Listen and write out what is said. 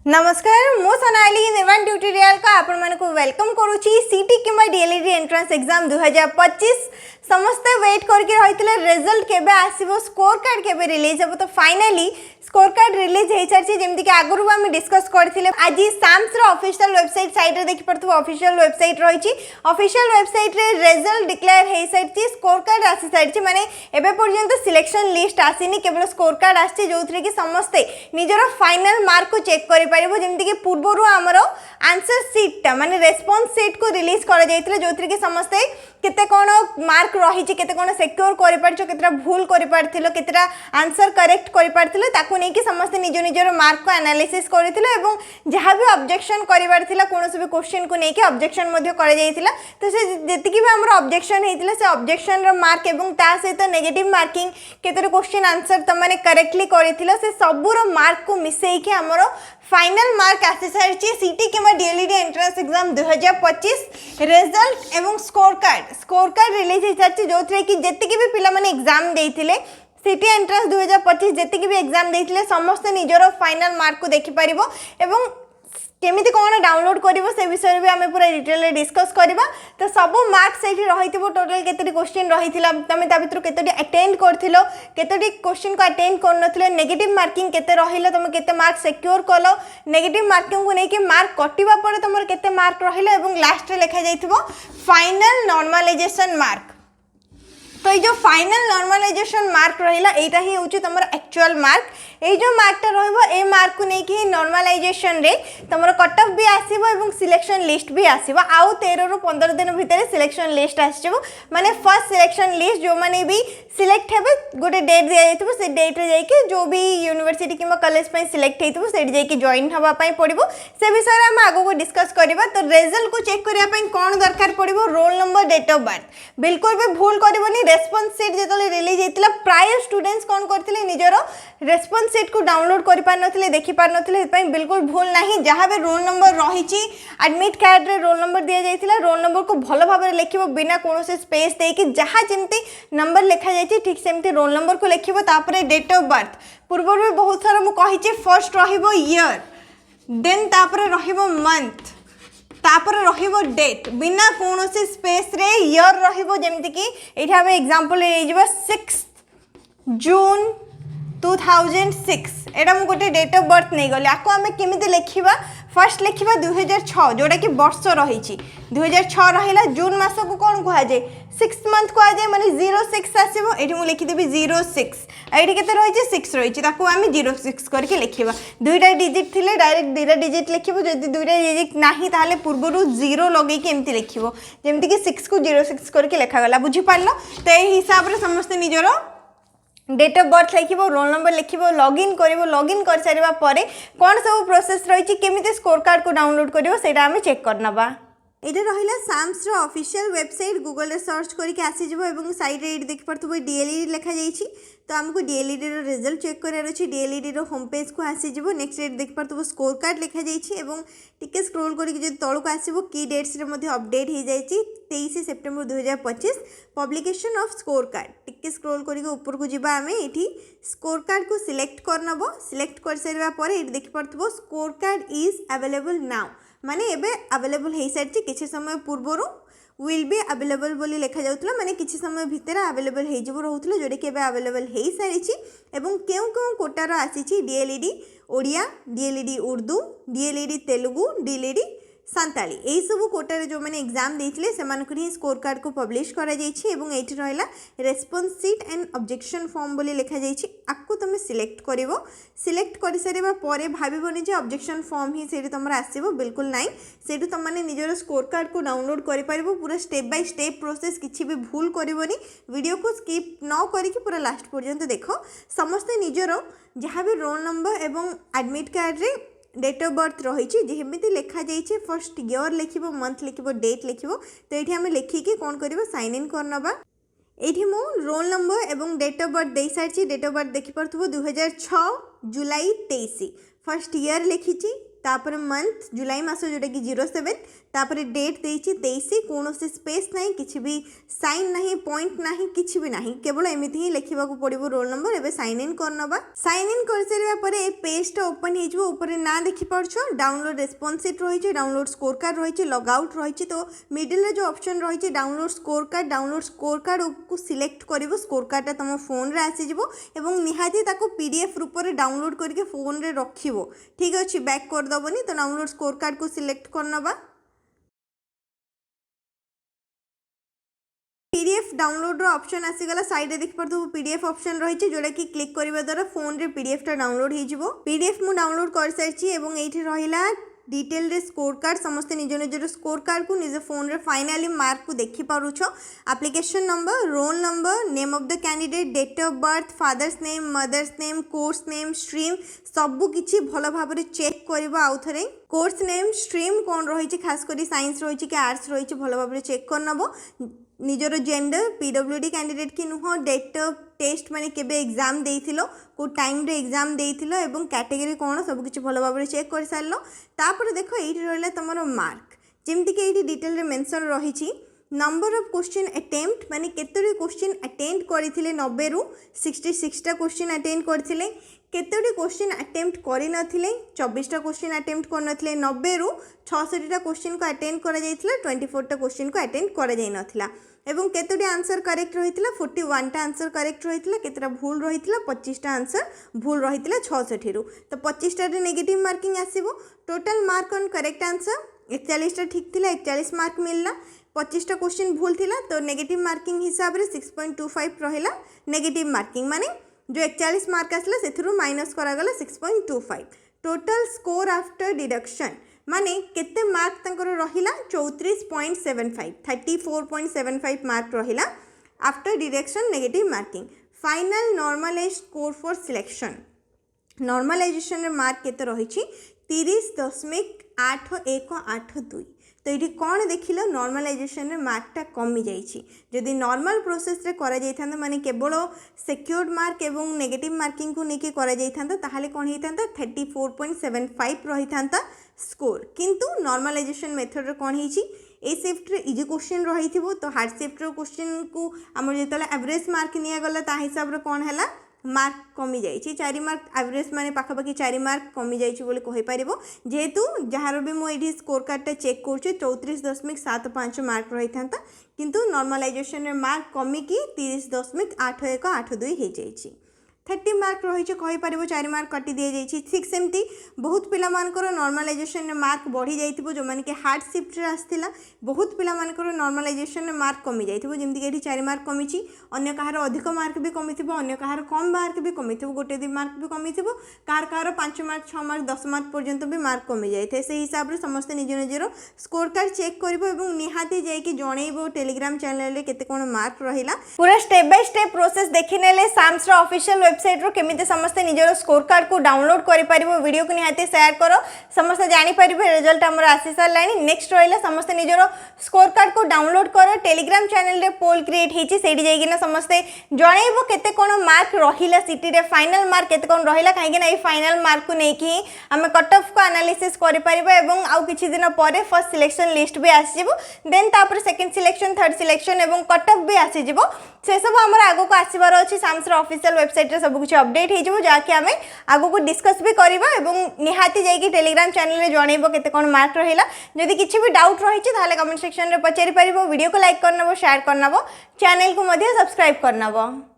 नमस्कार मु सोनाली निर्वाण ट्यूटोरियल का आपण मानक वेलकम करूची सीटी किंबा डीएलईडी एंट्रेंस एग्जाम 2025 समस्त वेट करके रही रिजल्ट केबे आसीबो स्कोर कार्ड केबे रिलीज हेबो तो फाइनली स्कोर कार्ड रिलीज हो सारी जमी कि आगु आम डिस्कस करते आज साम्स ऑफिशियल वेबसाइट साइट रे देखि पड़थु ऑफिशियल वेबसाइट रही ऑफिशियल वेबसाइट रे रिजल्ट डिक्लेयर हो सारी स्कोर कार्ड आसी सारी माने एबे पर्यंत सिलेक्शन लिस्ट आसीनी केवल स्कोर कार्ड आसी जो कि समस्ते निजर फाइनल मार्क को चेक कर पारिबो जेमति कि पूर्वरु हमरो आंसर शीट माने रेस्पॉन्स शीट को रिलीज करा जायतिले जोथि कि समस्ते केते कोन मार्क रही केते कोन सिक्योर करि पारछो केतेटा भूल करि पारथिलो केतेटा आंसर करेक्ट करि पारथिलो ताकू नै कि समस्त निज निजर मार्क को एनालिसिस करथिलो एवं जहां भी ऑब्जेक्शन करिवार थिला कोनोसे भी क्वेश्चन को नै कि ऑब्जेक्शन मध्ये करा जायतिला तो से जेति कि भी हमर ऑब्जेक्शन हेतिला से ऑब्जेक्शन रो मार्क एवं ता सहित नेगेटिव मार्किंग केतेटा क्वेश्चन आंसर त माने करेक्टली करिथिलो से सबुरो मार्क को मिसेई कि हमरो फाइनल मार्क आसी सारी सीटी किंबा डीएलईडी एंट्रेंस एग्जाम 2025 रिजल्ट एवं स्कोर कार्ड रिलीज हो सारी जो कि जेतिकी भी पिला माने एग्जाम देइथिले सीटी एंट्रेंस 2025 जेतिकी भी एग्जाम देइथिले समस्त निजरो फाइनल मार्क को देखि परिबो एवं केमिति कोन डाउनलोड करिवो से विषय भी हमें पूरा डिटेल रे डिस्कस करबा तो सब मार्क्स एठी रहिथिबो टोटल केतेटी क्वेश्चन रहिथिला तमे ता भितर केतेटी अटेंड करथिलो केतेटी क्वेश्चन को अटेंड करनथिलो नेगेटिव मार्किंग केते रहिला तमे केते मार्क सिक्योर कलो नेगेटिव मार्किंग को नै कि मार्क कटिबा परे तमर केते मार्क रहिला एवं लास्ट रे लिखा जाइथिबो फाइनल नॉर्मलाइजेशन मार्क तो ये जो फाइनल नॉर्मलाइजेशन मार्क रहिला एटा ही होची तमर एक्चुअल मार्क ए जो मार्कटा रहइबो ए मार्क को नै कि नॉर्मलाइजेशन रे तमर कट ऑफ भी आसीबो एवं सिलेक्शन लिस्ट भी आसीबो आउ 13 रु 15 दिन भितर सिलेक्शन लिस्ट आसीबो माने फर्स्ट सिलेक्शन लिस्ट जो माने भी सिलेक्ट हेबे गोटे डेट दिया जाइतबो से डेट रे जाई कि जो भी यूनिवर्सिटी किबा कॉलेज पे सिलेक्ट हेतबो से जाई कि जॉइन हवा पई पड़िबो से विषय रे हम आगो को डिस्कस करबा तो रिजल्ट को चेक करिया पई कोन दरकार पड़िबो roll number date of birth बिल्कुल भी भूल करबोनी रेस्पॉन्स शीट जेतले रिलीज हेतिला प्राय स्टूडेंट्स कोन करथिले निजरो रेस्पॉन्स शीट को डाउनलोड करि पार नथिले देखि पार नथिले पई बिल्कुल भूल नाही जहां बे रोल नंबर रहिची एडमिट कार्ड रे रोल नंबर दिया जाइतिला रोल नंबर को भलो भाबरे लिखिबो बिना कोनोसे स्पेस दे कि जहां जेंति नंबर लिखा जाइची ठीक सेमति रोल नंबर को लिखिबो तापरे डेट ऑफ बर्थ पूर्व भी बहुत सारा मु कहिची फर्स्ट रहिबो ईयर देन तापरे रहिबो मंथ तापर रहिबो डेट बिना कोनोसे स्पेस रे ईयर रहिबो जेमति कि एठा हम एग्जांपल ले जेबा 6 जून 2006 एटा मु गोटे डेट ऑफ बर्थ नै गले आको हमें केमिति लिखिबा फर्स्ट लिखिबा 2006 जोडा कि वर्ष रहिछि 2006 रहिला जून मास को कोन कहा जाय 6 मंथ को आ जाय माने 06 आसीबो एठी मु लिखि देबी 06 एठी केते रहिछि 6 रहिछि ताको हम 06 करके लिखिबा दुईटा डिजिट थिले डायरेक्ट दुईटा डिजिट लिखिबो जदि दुईटा डिजिट नाही ताले पूर्वरु 0 लगै के एम्ति लिखिबो जेमति कि 6 को 06 करके लिखा गला बुझि पारलो तो ए हिसाब रे समस्त निजरो डेट ऑफ बर्थ लिखिबो रोल नंबर लिखिबो लॉगिन करिवो लॉगिन कर सारिबा परे कोन सब प्रोसेस रहिछि केमिति स्कोर कार्ड को डाउनलोड करिवो सेटा हमें चेक करनबा एटा रहिला साम्स रो ऑफिशियल वेबसाइट गूगल रे सर्च करके आसी जिवो एवं साइड रे देख परथबो डीएलईडी लिखा जाईछि तो हमको डीएलईडी रो रिजल्ट चेक करार अछि डीएलईडी रो होम पेज को आसी जिवो नेक्स्ट रे देख परथबो स्कोर कार्ड लिखा जाईछि एवं टिके स्क्रॉल करके जे तळु को आसीबो की डेट्स रे मध्ये अपडेट हो जाईछि 23 सितंबर 2025 पब्लिकेशन ऑफ स्कोर कार्ड टिके स्क्रॉल करके ऊपर को जिबा हमें एठी स्कोर कार्ड को सिलेक्ट करनबो सिलेक्ट कर सारिबा परे एठी देख परथबो score card is available now माने एबे अवेलेबल हे सारी किछि समय पूर्वरु विल बी अवेलेबल बोली लिखा जाउतला माने किछि समय भितर अवेलेबल हे जिवो रहउतला जोडे के एबे अवेलेबल हे सारिछि एवं केउ केउ कोटार आसीछि DElEd Odia DElEd Urdu DElEd Telugu DElEd Santali एई सब कोटा रे जो माने एग्जाम देथिले सेमानकर ही स्कोर कार्ड को पब्लिश करा जाईछि एवं एठी रहला response sheet and objection form बोली लिखा जाईछि आकु तमे सिलेक्ट करिवो सिलेक्ट करि सारिबा परे भाबिबोनी जे ऑब्जेक्शन फॉर्म ही सेठी तमर आसीबो बिल्कुल नाही सेठी तम माने निजर स्कोर कार्ड को डाउनलोड करि परिबो पूरा स्टेप बाय स्टेप प्रोसेस किछि भी भूल करिवोनी वीडियो को स्किप न करिकि पूरा लास्ट पर्यंत देखो समस्त निजर जहां भी रोल नंबर एवं एडमिट कार्ड रे डेट ऑफ बर्थ रही जेमिति लिखा जाइए फर्स्ट ईयर लिखिबो मंथ लिखिबो डेट लिखिबो तो ये आम लिखिकी कौन कर साइन इन करनबा ये मु रोल नंबर एवं डेट ऑफ बर्थ दे सारी डेट ऑफ बर्थ देखिपरथबो 2006 जुलाई 23 फर्स्ट ईयर लिखिची तापर मंथ जुलाई मास जोटा कि 07 तापर डेट देछि 23 कौन से स्पेस नहीं किछि भी साइन नहीं पॉइंट नहीं किछि भी नहीं केवल एमिति ही लिखिबा को पड़िबो रोल नंबर एबे साइन इन करनबा साइन इन कर सरिया परे ए पेज टा ओपन हे जबो ऊपर ना देखि पड़छो डाउनलोड रेस्पॉन्स शीट रही छै डाउनलोड स्कोर कार्ड रही छै लॉग आउट रही छै तो मिडिल रे जो ऑप्शन रही छै डाउनलोड स्कोर कार्ड को सिलेक्ट करिवो स्कोर कार्ड ता तम फोन रे आसी जबो एवं निहाती ताको पीडीएफ रूप रे डाउनलोड करके फोन रे रखिवो ठीक अछि बैक कर दबनी तो डाउनलोड स्कोर कार्ड को सिलेक्ट करनबा पीडीएफ डाउनलोड रो ऑप्शन आसीगला साइड रे देख परथु पीडीएफ ऑप्शन रही छै जोडा कि क्लिक करबा द्वारा फोन रे पीडीएफ टा डाउनलोड हे जिवो पीडीएफ मु डाउनलोड कर सारछि एवं एठी रहिला डिटेल रे स्कोर कार्ड समस्त निज निजर स्कोर कार्ड को निज फोन रे फाइनली मार्क को देखि पारुछो application number roll number name of the candidate date of birth father's name mother's name course name stream सबु किछि भलो भाबरे चेक करबा आउथरे कोर्स नेम स्ट्रीम कोन रही छै खास करी साइंस रही छै कि आर्ट्स रही छै भलो भाबरे चेक करनबो निजर जेंडर पीडब्ल्यूडी कैंडिडेट की नुह डेट ऑफ टेस्ट माने केबे एग्जाम देइथिलो को टाइम रे एग्जाम देइथिलो एवं कैटेगरी कोन सब किछि भलो भाबरे चेक कर सारलो तापर देखो एठी रहला तमरो मार्क जेमति के एठी डिटेल रे मेंशन रही छी नंबर ऑफ क्वेश्चन अटेम्प्ट माने केतरी क्वेश्चन अटेम्प्ट करथिले 90 रु 66 टा क्वेश्चन अटेम्प्ट करथिले केतोटी क्वेश्चन अटेम्प्ट करि नथिले 24 टा क्वेश्चन अटेम्प्ट कर नथिले 90 रु 66 टा क्वेश्चन को अटेम्प्ट करा जायथिला 24 टा क्वेश्चन को अटेम्प्ट करा जाय नथिला एवं केतोटी आंसर करेक्ट रहिथिला 41 टा आंसर करेक्ट रहिथिला केतरा भूल रहिथिला 25 टा आंसर भूल रहिथिला 66 रु तो 25 टा रे नेगेटिव मार्किंग आसीबो total mark on correct answer 41 टा ठीक थिला 41 मार्क मिलला 25 टा क्वेश्चन भूल थिला तो नेगेटिव मार्किंग हिसाब रे 6.25 रहिला नेगेटिव मार्किंग माने जो 41 मार्क आसला सेथुरु माइनस करा गला 6.25 टोटल स्कोर आफ्टर डिडक्शन माने केते मार्क तंकर रहिला 34.75 34.75 मार्क रहिला after deduction negative marking final normalized score for selection normalization रे मार्क केते रही छी 30.8182 तो ये कौन देखिल नॉर्मलाइजेशन रे मार्कटा कमी जाइए जदि नॉर्मल प्रोसेस रे करा जाइथा माने केवल सिक्योर्ड मार्क एवं नेगेटिव मार्किंग को लेके करा जाइथा ताहाले कौन होता 34.75 रही था स्कोर किंतु नॉर्मलाइजेशन मेथड रे कौन होइछि ए शिफ्ट रे इजी क्वेश्चन रही थी तो हार्ड शिफ्ट रो क्वेश्चन को आम जो एवरेज मार्क निया गला ता हिसाब रे कौन है मार्क कमी जाइए 4 मार्क एवरेज माने पाखापाखि 4 मार्क कमी जाइए बोली कहि पारिबो जेहेतु जहार भी मुझे स्कोर कार्ड चेक करुचे 34.75 मार्क रही था किंतु नॉर्मलाइजेशन मार्क कमिकी 30.8182 हो जाइए 30 मार्क रही कही पार 4 मार्क कटि दी जाइए ठीक सेमती बहुत पिला मानकर नॉर्मलाइजेशन मार्क बढ़ी जाइए जो मैंने कि हार्ड शिफ्ट आसला बहुत पिला मानकर नॉर्मलाइजेशन मार्क कमी जाइए जमीक ये 4 मार्क कमी अन्य कहार अधिक मार्क भी कमी अन्य कहार कम मार्क भी कमी गोटे 2 मार्क भी कमी कहार कहार 5 मार्क 6 मार्क 10 मार्क पर्यंत भी मार्क कमी जाए से हिसाब से समस्त निज निजर स्कोर कार्ड चेक कर निहाती जाकि जनइब टेलीग्राम चैनल केते कोन मार्क रहिला पूरा स्टेप बाय स्टेप प्रोसेस देखि नेले साम्स रो ऑफिशियल वेबसाइट रो केमिते समस्त निजर स्कोर कार्ड को डाउनलोड करि परिबो वीडियो को निहाती शेयर करो समस्त जानि परिबे रिजल्ट हमर आसी सारलानी नेक्स्ट रहिला समस्त निजर स्कोर कार्ड को डाउनलोड करो टेलीग्राम चैनल रे पोल क्रिएट हेची सेडी जाइकिना समस्त जनइबो केते कोन मार्क रहिला सिटी रे फाइनल मार्क केते कोन रहिला काहे ना ए फाइनल मार्क को नेकी हम कट ऑफ को एनालिसिस करि परिबो एवं आउ किछि दिन परे फर्स्ट सिलेक्शन लिस्ट भी आसी जिवो देन तापर सेकंड सिलेक्शन थर्ड सिलेक्शन एवं कट ऑफ भी आसी जिवो से सब हमर आगो को आसीबार अछि साम्स रो ऑफिशियल वेबसाइट रे सब कुछ अपडेट हे जिवो जाके हमें आगो को डिस्कस भी करबा एवं निहाती जाई टेलीग्राम चैनल रे जणैबो केते कोन मार्क रहिला जदि किछि भी डाउट रहि छि ताले कमेंट सेक्शन रे पचारि परिबो वीडियो को लाइक करनबो शेयर करनबो चैनल को मध्य सब्सक्राइब करनबो।